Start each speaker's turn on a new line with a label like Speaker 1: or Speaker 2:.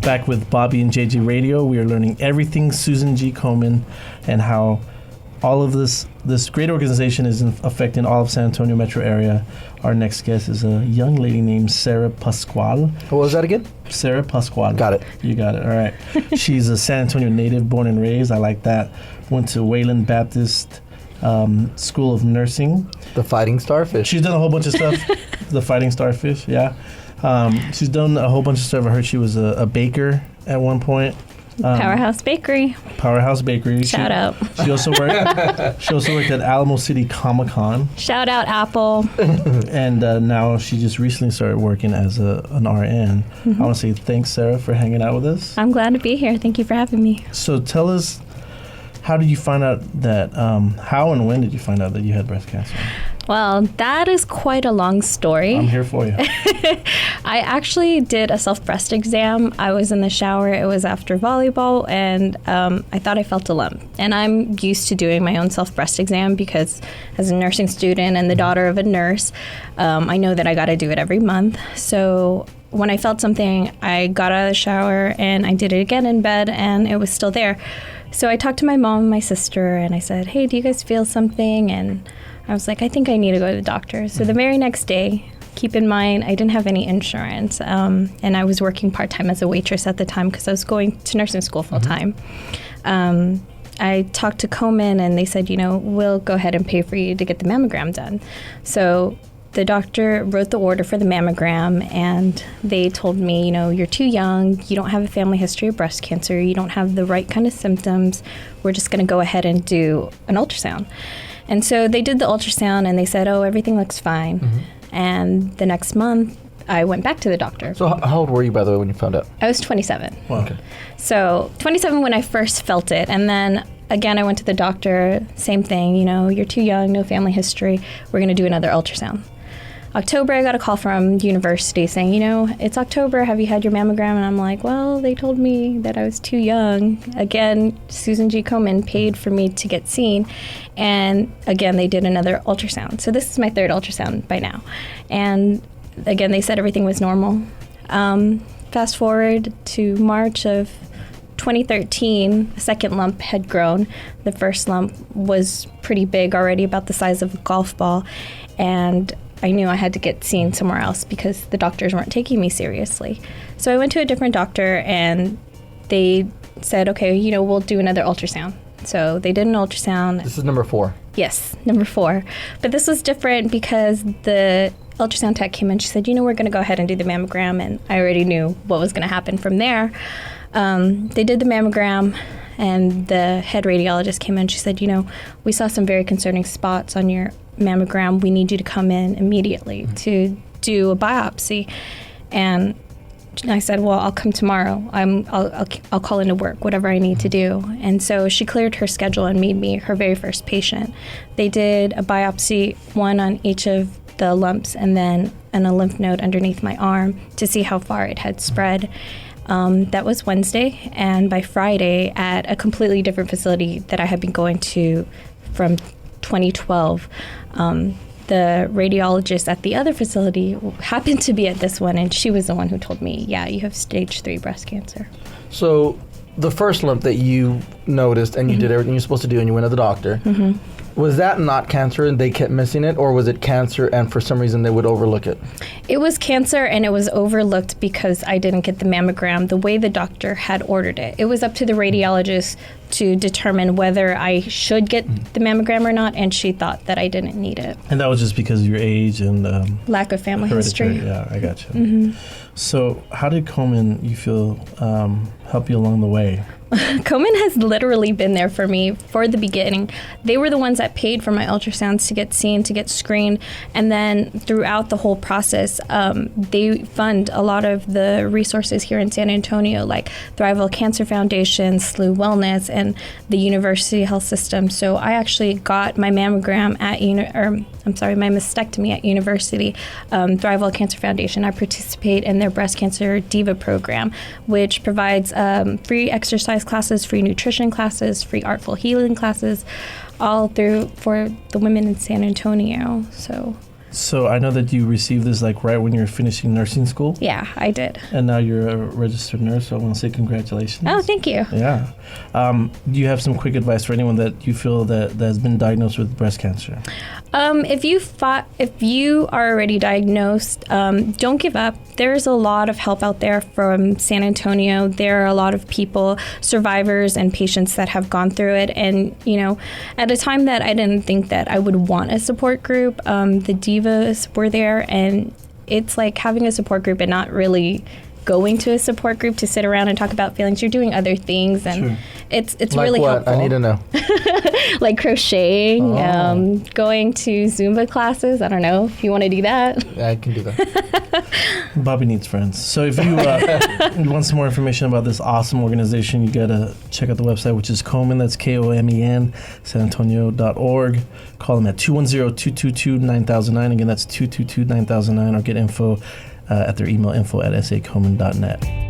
Speaker 1: back with Bobby and JJ Radio. We are learning everything Susan G. Komen and how all of this great organization is affecting all of San Antonio metro area. Our next guest is a young lady named Sarah Pascual.
Speaker 2: What was that again?
Speaker 1: Sarah Pascual.
Speaker 2: Got it.
Speaker 1: You got it. All right. She's a San Antonio native, born and raised. I like that. Went to Wayland Baptist School of Nursing.
Speaker 2: The Fighting Starfish.
Speaker 1: She's done a whole bunch of stuff. The Fighting Starfish, yeah. She's done a whole bunch of stuff. I heard she was a baker at one point.
Speaker 3: Powerhouse Bakery.
Speaker 1: Powerhouse Bakery.
Speaker 3: Shout out.
Speaker 1: She also worked. She also worked at Alamo City Comic Con.
Speaker 3: Shout out Apple.
Speaker 1: And now she just recently started working as an RN. I want to say thanks, Sarah, for hanging out with us.
Speaker 3: I'm glad to be here. Thank you for having me.
Speaker 1: So tell us, how did you find out that? How and when did you find out that you had breast cancer?
Speaker 3: Well, that is quite a long story.
Speaker 1: I'm here for you.
Speaker 3: I actually did a self-breast exam. I was in the shower. It was after volleyball, and I thought I felt a lump. And I'm used to doing my own self-breast exam because as a nursing student and the daughter of a nurse, I know that I got to do it every month. So when I felt something, I got out of the shower and I did it again in bed, and it was still there. So I talked to my mom and my sister, and I said, hey, do you guys feel something? And I was like, I think I need to go to the doctor. So the very next day, keep in mind, I didn't have any insurance, and I was working part-time as a waitress at the time because I was going to nursing school full-time. I talked to Komen, and they said, we'll go ahead and pay for you to get the mammogram done. So the doctor wrote the order for the mammogram, and they told me, you're too young, you don't have a family history of breast cancer, you don't have the right kind of symptoms, we're just going to go ahead and do an ultrasound. And so they did the ultrasound, and they said, oh, everything looks fine. And the next month, I went back to the doctor.
Speaker 2: So how old were you, by the way, when you found out?
Speaker 3: I was 27.
Speaker 1: Wow.
Speaker 2: Okay.
Speaker 3: So 27 when I first felt it. And then, again, I went to the doctor, same thing, you're too young, no family history, we're going to do another ultrasound. October, I got a call from university saying, it's October, have you had your mammogram? And I'm like, well, they told me that I was too young. Again, Susan G. Komen paid for me to get seen. And again, they did another ultrasound. So this is my third ultrasound by now. And again, they said everything was normal. Fast forward to March of 2013, a second lump had grown. The first lump was pretty big already, about the size of a golf ball. And I knew I had to get seen somewhere else because the doctors weren't taking me seriously. So I went to a different doctor, and they said, okay, we'll do another ultrasound. So they did an ultrasound.
Speaker 2: This is number 4.
Speaker 3: Yes, number 4. But this was different because the ultrasound tech came in. She said, we're going to go ahead and do the mammogram. And I already knew what was going to happen from there. They did the mammogram, and the head radiologist came in. She said, we saw some very concerning spots on your mammogram. We need you to come in immediately to do a biopsy. And I said, well, I'll come tomorrow. I'll call into work, whatever I need to do. And so she cleared her schedule and made me her very first patient. They did a biopsy, one on each of the lumps, and then a lymph node underneath my arm to see how far it had spread. That was Wednesday, and by Friday, at a completely different facility that I had been going to from 2012, the radiologist at the other facility happened to be at this one, and she was the one who told me, yeah, you have stage 3 breast cancer.
Speaker 2: So the first lump that you noticed and you did everything you're supposed to do and you went to the doctor, was that not cancer and they kept missing it, or was it cancer and for some reason they would overlook it?
Speaker 3: It was cancer, and it was overlooked because I didn't get the mammogram the way the doctor had ordered it. It was up to the radiologist to determine whether I should get the mammogram or not, and she thought that I didn't need it.
Speaker 1: And that was just because of your age and
Speaker 3: lack of family history.
Speaker 1: Yeah, I got you. So how did Komen, you feel, help you along the way?
Speaker 3: Komen has literally been there for me for the beginning. They were the ones that paid for my ultrasounds to get seen, to get screened, and then throughout the whole process, they fund a lot of the resources here in San Antonio, like Thrival Cancer Foundation, SLU Wellness, and the University Health System. So I actually got my mammogram at my mastectomy at University, Thrival Cancer Foundation. I participate in their breast cancer diva program, which provides free exercise classes, free nutrition classes, free artful healing classes, all through for the women in San Antonio. So
Speaker 1: So I know that you received this like right when you were finishing nursing school,
Speaker 3: Yeah, I did.
Speaker 1: and now you're a registered nurse. So I want to say congratulations.
Speaker 3: Oh, thank you.
Speaker 1: Yeah. Do you have some quick advice for anyone that you feel that has been diagnosed with breast cancer?
Speaker 3: If you are already diagnosed, don't give up. There's a lot of help out there from San Antonio. There are a lot of people, survivors and patients that have gone through it. And, at a time that I didn't think that I would want a support group, the divas were there. And it's like having a support group and not really going to a support group to sit around and talk about feelings. You're doing other things, and
Speaker 1: Sure.
Speaker 3: it's
Speaker 2: Like
Speaker 3: really
Speaker 2: what?
Speaker 3: helpful.
Speaker 2: I need to know.
Speaker 3: Like crocheting,
Speaker 2: Oh.
Speaker 3: going to Zumba classes. I don't know if you want to do that.
Speaker 2: I can do that.
Speaker 1: Bobby needs friends. So if you want some more information about this awesome organization, you gotta check out the website, which is Komen. That's Komen, sanantonio.org. Call them at 210-222-9009. Again, that's 222-9009, or get info at their email, info@sakomen.net.